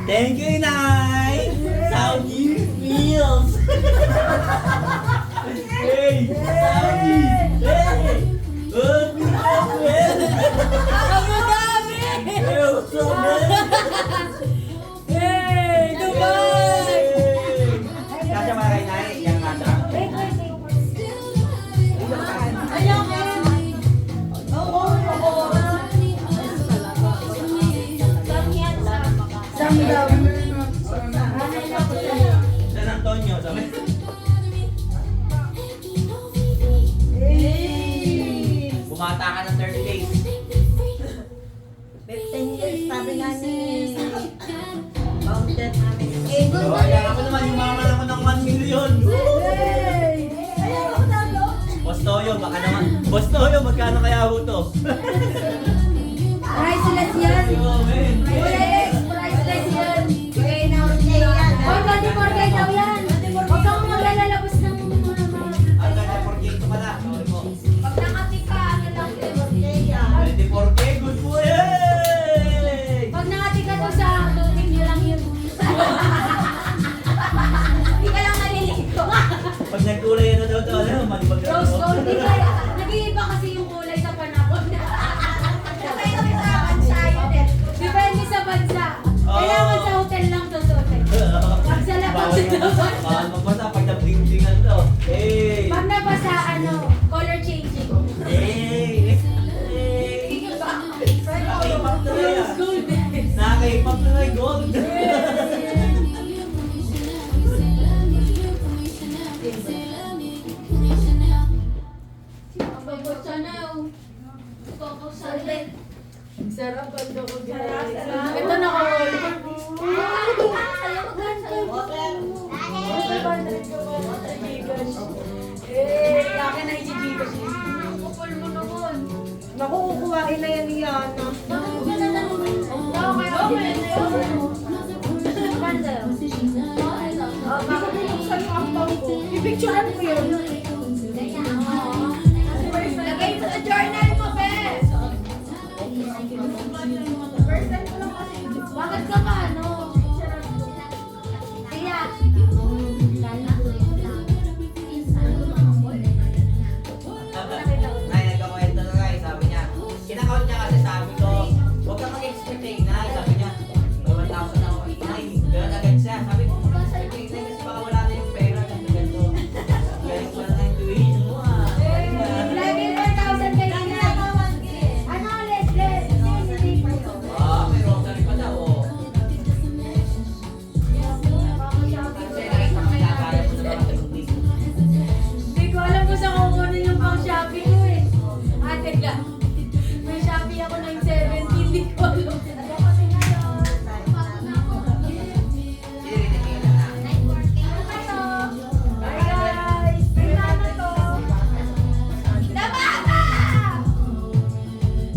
Thank you, Nay! Saudi meals! Hey! Saudi! Hey! Saudi meals! Abu Dhabi! Hey, what's up, man? Hey! Dubai! Kasya ba kay Nay? Yang kasya? Ayaw ka! Oo, oo. Samdam. San Antonio, sabi? Bumata ka ng 30 days. 15 years, sabi nga ni Mountain namin. So, ayan ako naman, yumaman ako ng 1 million. Ayaw ako talo. Boss Toyo, baka naman. Boss Toyo, magkano kaya ho to? Priceless yan. Yo, man. Priceless yan. Bigay na ako niya yan. Huwag ka di morgay daw yan. Huwag kang maglalabas ng mga Ang ganda 4K ito pala. Sorry po. pag nakatika, ano lang, di morgay yan. 24K, good po eh! Pag nakatika to sa tubig nyo lang yun. Hindi ka lang naliligo. Pag nagkulay ano daw to, ano, malibag na Rose ako. gold, di ba? Nag-iiba kasi yung kulay sa panahon. Depende sa bansa yun eh. Depende sa bansa. Kailangan sa hotel lang to suotin. Pag sa labas, sa labas. Bawal magbasa pag nabling-blingan to. Hey! Pag nabasa, ano, color changing. Hey! Tingin ba? Nakaka-ipak tuloy ah. Gold. Nakaka-ipak tuloy, gold! Ang bagot sana oh. Kukusalit. Sarap ang ko ito naka-roll. Eh, akin na i-gigas eh. Kupal mo naman. Naku, kukuhain na yan ni Yana. Bakit ka na naman? Banda yun. Bakit bubuksan yung aktaw ko? Ipicturean ko yun. Lagay mo sa journal mo, Bes! Bakit ka ba, ano? Kaya, Nay, nagkakwento na guys, sabi niya. Kinakount niya kasi sabi ko, huwag kang mag-expect eh, Nay. Sabi niya, may 1,000 ako. Nay, gano'n agad siya. Sabi ko, huwag kang expect eh, Nay, kasi baka wala na yung pera. Ganito. Galing pala na yung tuition mo ah. Galing na. lagi 4,000 kay Ina. Ano, Les? Hindi pa yun. Ah, may rosary pa daw. Oh. Kasi nakita ko kinakaya mo na mga tulungan. Hindi ko alam kung saan kukunin yung pang Shopee ko eh. Ate lang. May Shopee ako ng 70, hindi ko alam. Hi guys! Kailangan to. Damama!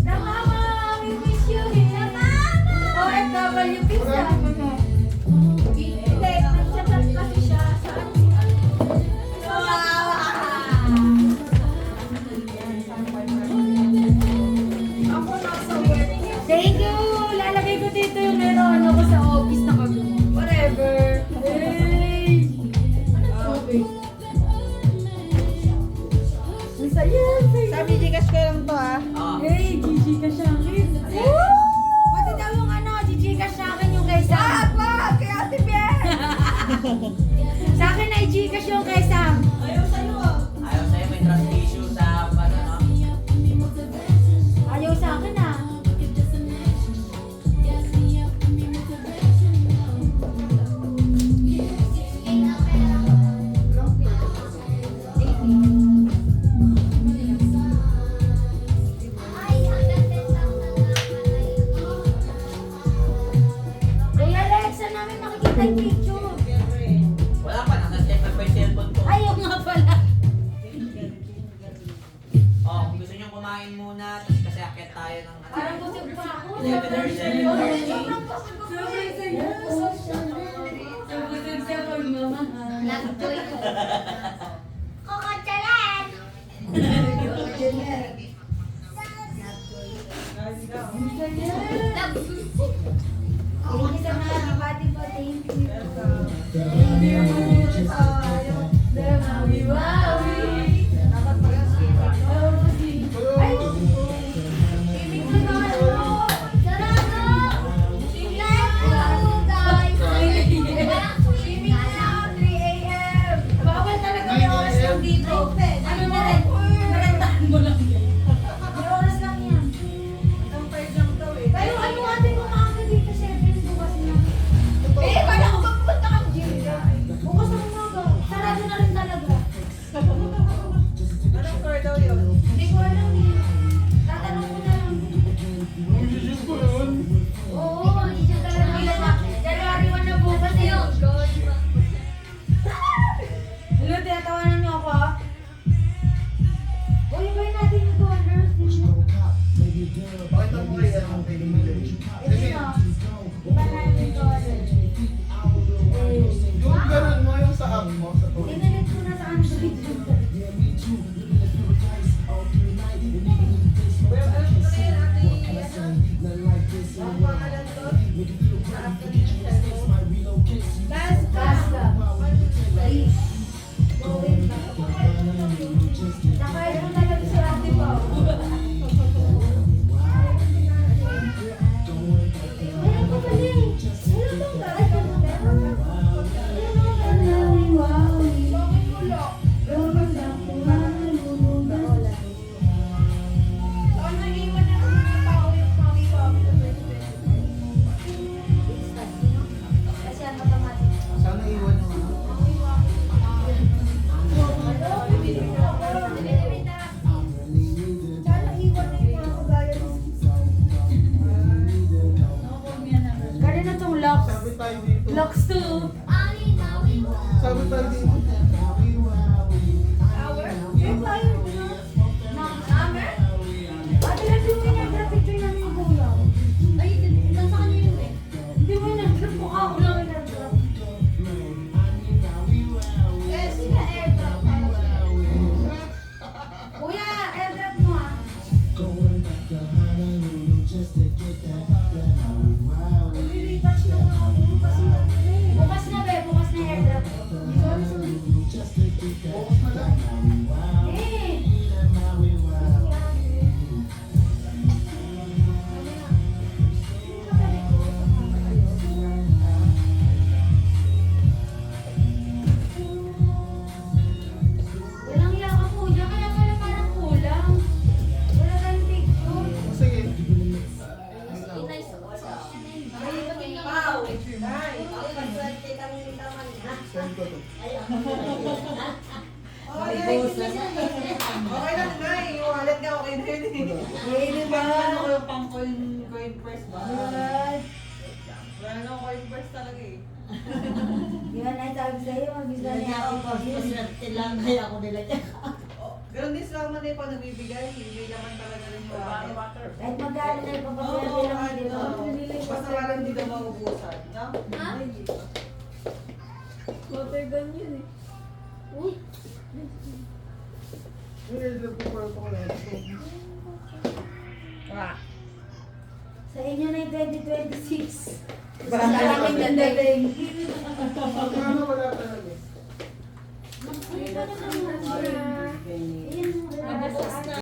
Damama! We miss you here. Damama! OFW pizza. Hindi, nagchat kasi siya sa Thank you! Lalagay ko dito yung meron ako sa office na kami. Whatever. Hey! Okay. Ang saya! Sabi, Gcash ko lang to ah. Ah, Hey! Gigi ka sa akin. Pati daw yung ano, Gigi ka sa akin yung kay Sam. Wag! Kaya si Pierre! Sa akin ay Gcash yung kay Sam. Ayaw sa'yo ah. ayaw sa'yo may trust issue sa ano, no? Ayaw sa akin ah. Kuya Alex, saan namin makikita yung picture? Wala pa, nasa-check na pa yung cellphone ko. Ayaw nga pala. Oh, kung gusto niyo kumain muna, tapos kasi akit tayo ng ano. Parang busog pa ako. 11:37. Sobrang saya. Busog sa pagmamahal. Nagtoy ko. Kokotsalan! Thank you sa mga kapatid ko. Thank you. Ay! Ibig ko na bawal talaga may oras lang dito. Ano na rin? Narantahan mo lang yan. May oras lang yan. Pero ano atin kung maaga dito, 7 bukas na. Kala ko magpunta kang gym. Bukas na umaga. Sarado na rin talaga. Hindi ko alam eh. Tatanong ko na lang. Oo, mag-gym talaga. January 1 na bukas yun. Hello, tinatawanan niyo ako ah. Uy, ibayin natin yung dollars. Pakita mo kaya ang pinili. Ito na. Iba natin yung dollars. Yung ganun mo yung sa app mo. Sa phone. Dinalit ko na sa Android. Basta. Please. Nakain mo talaga si Ate Pao. Meron ko pala eh. Meron bang kasi ang automatic. Sana iwan yung ano. Ganun na tong locks. Sabi tayo dito. Locks to. Sabi tayo dito. Ate, lang mo yung nag-picture namin yung kuya. Ay, nasa kanya yun eh. Hindi mo yung nag-drop ko ako lang yung nag-drop. Kuya, airdrop mo ah. Bukas na be, bukas na airdrop. Sorry, sorry. Focus na lang. Eh. Walang iya ka kuya, kaya pala parang kulang. Wala tayong picture. Sige. Send ko to. Okay lang na eh. Yung wallet niya okay na yun eh. Hindi ba? Ano ko yung pang coin press ba? Wala na coin press talaga eh. Di ba naitabi sa'yo? Mabisa niya ako pa. Ganun din sila man eh pag nagbibigay. May laman talaga rin yung wallet. Kahit magkano na ipapapilapil Oo, lang dito. basta parang hindi na maubusan. No? Ha? Water gun yun eh. Uy! Nililip ko pa ito ko na. Sa inyo na yung 2026. Baka Sa akin yung dating. Ano wala talaga. Ay, paano naman siya? Ayan, wala sa akin.